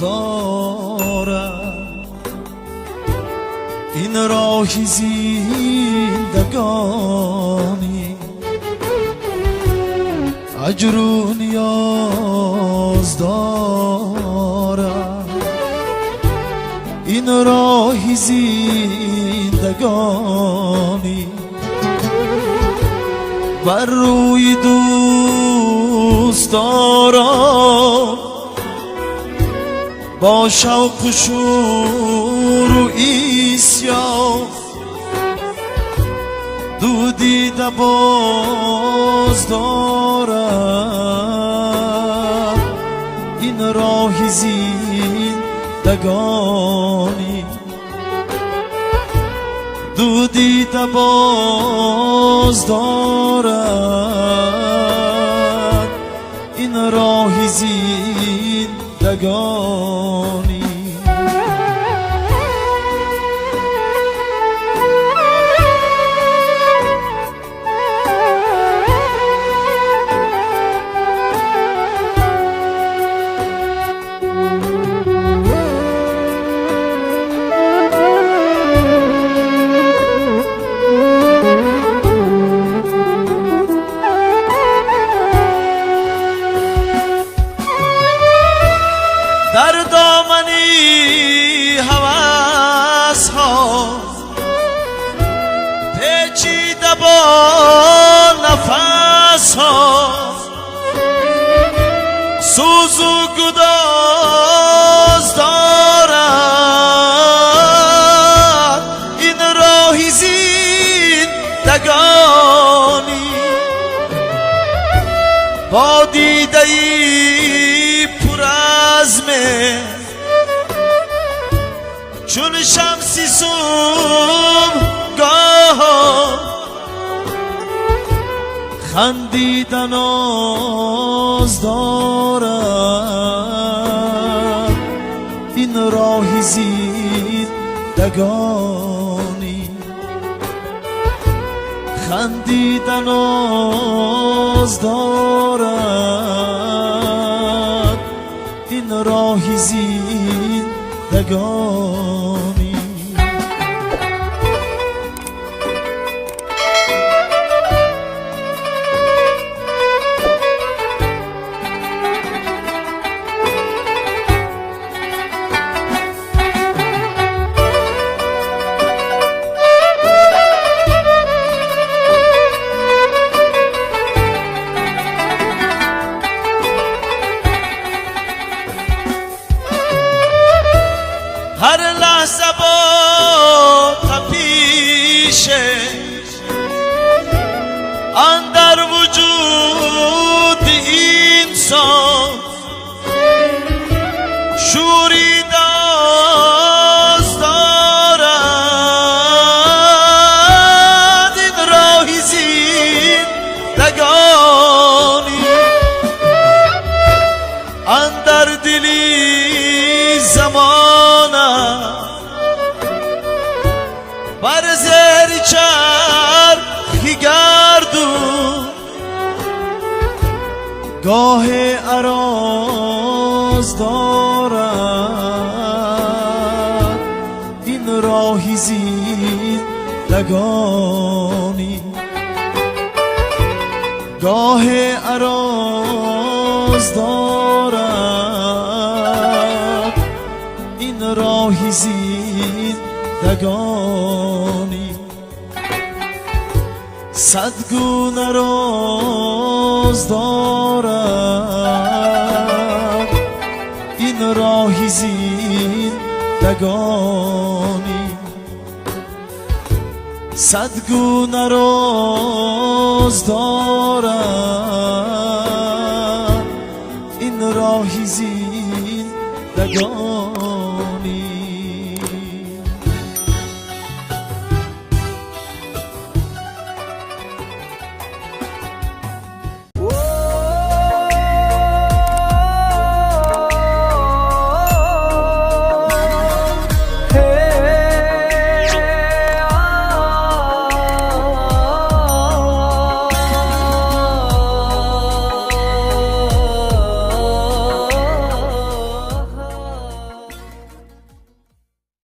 دارم، این راهی زندگانی اجر و نیاز دارم، این راهی زندگانی بر روی دوست دارم، با شوق و شور و ایسیا دو دیده باز دارم، این راهی زندگانی دو دیده باز دارد، این راهی زندگانی. در دامنی هوس ها پیچیده با نفس ها، سوز و گداز دارد، این راهی زندگانی با دیده ای پر از مهر چون شمسی صبحگاه، خندیدن آز دارد، این راهی زندگانی خندیدن آز دارد، این راهی زندگانی. هر لحظه با تپیش اندر وجود انسان شوری داز دارد، این راهی زندگانی اندر دلی زمان بر زیر چرخی گردون، گاه اراز دارد، این راهی زندگانی گاه اراز دارد، این راهی زندگانی صد گونه راز دارد، این راهی زندگانی صد گونه راز دارد، این راهی زندگانی.